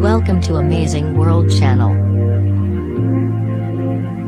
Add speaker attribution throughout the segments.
Speaker 1: Welcome to Amazing World Channel.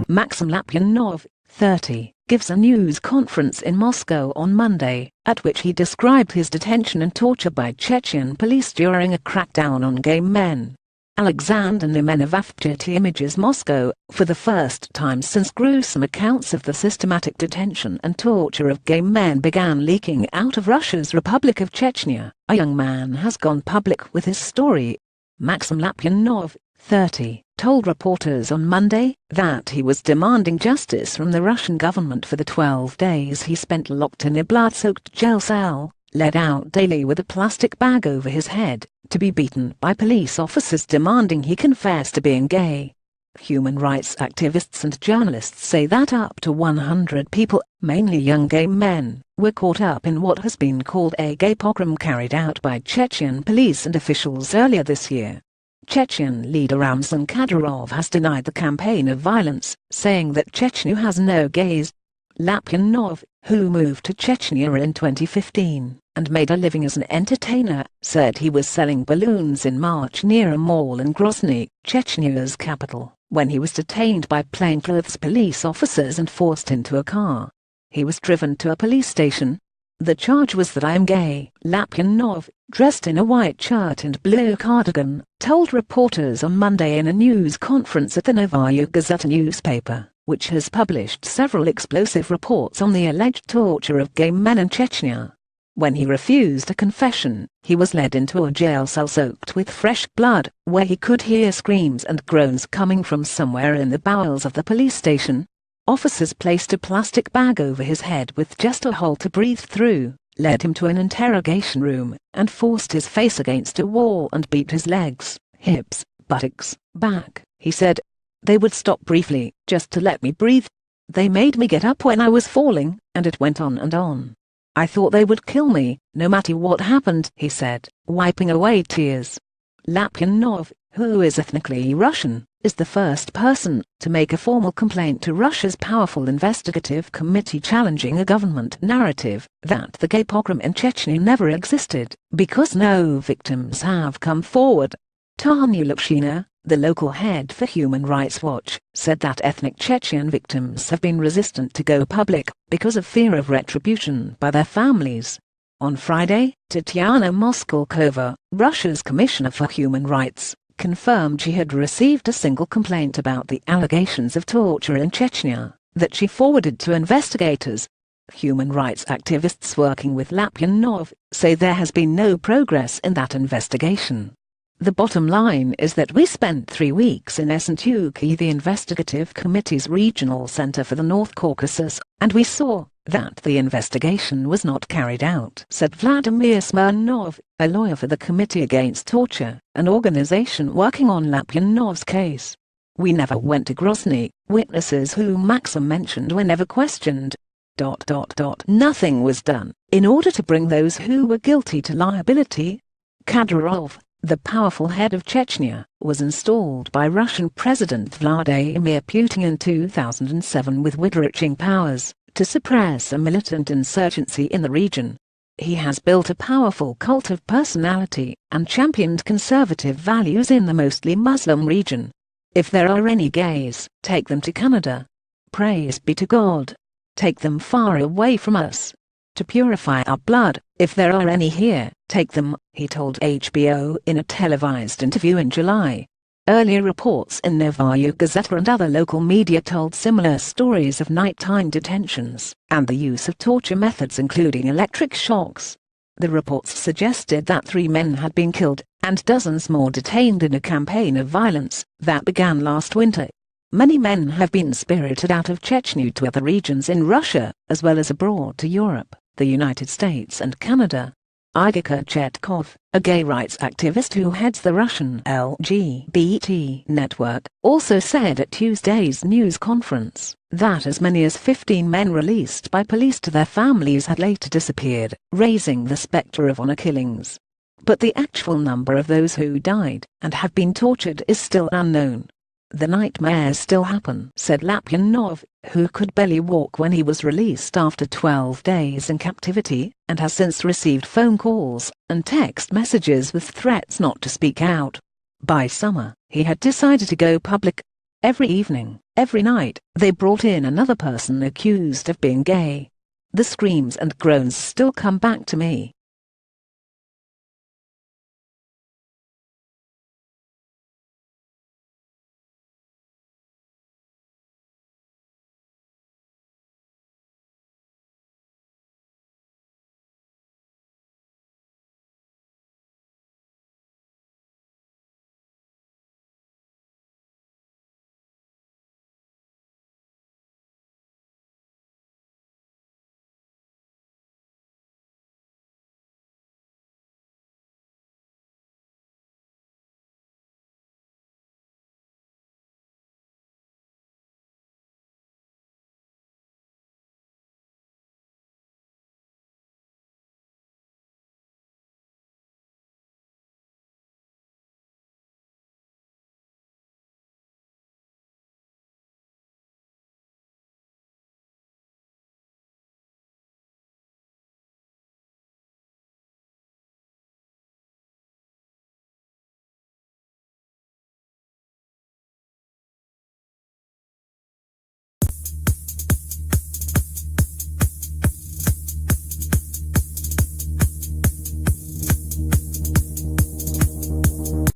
Speaker 2: Maxim Lapunov, 30, gives a news conference in Moscow on Monday, at which he described his detention and torture by Chechen police during a crackdown on gay men. Alexander NemenovAFPGetty Images MOSCOW, for the first time since gruesome accounts of the systematic detention and torture of gay men began leaking out of Russia's Republic of Chechnya, a young man has gone public with his story. Maxim Lapunov, 30, told reporters on Monday that he was demanding justice from the Russian government for the 12 days he spent locked in a blood-soaked jail cell, led out daily with a plastic bag over his head, to be beaten by police officers demanding he confess to being gay. Human rights activists and journalists say that up to 100 people, mainly young gay men, were caught up in what has been called a gay pogrom carried out by Chechen police and officials earlier this year. Chechen leader Ramzan Kadyrov has denied the campaign of violence, saying that Chechnya has no gays. Lapunov, who moved to Chechnya in 2015 and made a living as an entertainer, said he was selling balloons in March near a mall in Grozny, Chechnya's capital, when he was detained by plainclothes police officers and forced into a car. He was driven to a police station. The charge was that I am gay. Lapunov, dressed in a white shirt and blue cardigan, told reporters on Monday in a news conference at the Novaya Gazeta newspaper, which has published several explosive reports on the alleged torture of gay men in Chechnya. When he refused a confession, he was led into a jail cell soaked with fresh blood, where he could hear screams and groans coming from somewhere in the bowels of the police station. Officers placed a plastic bag over his head with just a hole to breathe through, led him to an interrogation room, and forced his face against a wall and beat his legs, hips, buttocks, back, he said. They would stop briefly, just to let me breathe. They made me get up when I was falling, and it went on and on. I thought they would kill me, no matter what happened, he said, wiping away tears. Lapunov, who is ethnically Russian, is the first person to make a formal complaint to Russia's powerful investigative committee challenging a government narrative that the gay pogrom in Chechnya never existed, because no victims have come forward. Tanya Lukshina, the local head for Human Rights Watch, said that ethnic Chechen victims have been resistant to go public because of fear of retribution by their families. On Friday, Tatiana Moskalkova, Russia's Commissioner for Human Rights, confirmed she had received a single complaint about the allegations of torture in Chechnya, that she forwarded to investigators. Human rights activists working with Lapunov say there has been no progress in that investigation. The bottom line is that we spent 3 weeks in Sntuki, the investigative committee's regional center for the North Caucasus, and we saw that the investigation was not carried out, said Vladimir Smirnov, a lawyer for the Committee Against Torture, an organization working on Lapunov's case. We never went to Grozny. Witnesses who Maxim mentioned were never questioned. Nothing was done in order to bring those who were guilty to liability. Kadyrov, the powerful head of Chechnya, was installed by Russian President Vladimir Putin in 2007 with wide-reaching powers to suppress a militant insurgency in the region. He has built a powerful cult of personality and championed conservative values in the mostly Muslim region. If there are any gays, take them to Canada. Praise be to God. Take them far away from us. To purify our blood, if there are any here, take them, he told HBO in a televised interview in July. Earlier reports in Novaya Gazeta and other local media told similar stories of nighttime detentions and the use of torture methods including electric shocks. The reports suggested that 3 men had been killed and dozens more detained in a campaign of violence that began last winter. Many men have been spirited out of Chechnya to other regions in Russia, as well as abroad to Europe, the United States and Canada. Igor Chetkov, a gay rights activist who heads the Russian LGBT network, also said at Tuesday's news conference that as many as 15 men released by police to their families had later disappeared, raising the specter of honor killings. But the actual number of those who died and have been tortured is still unknown. The nightmares still happen, said Lapunov, who could barely walk when he was released after 12 days in captivity, and has since received phone calls and text messages with threats not to speak out. By summer, he had decided to go public. Every evening, every night, they brought in another person accused of being gay. The screams and groans still come back to me.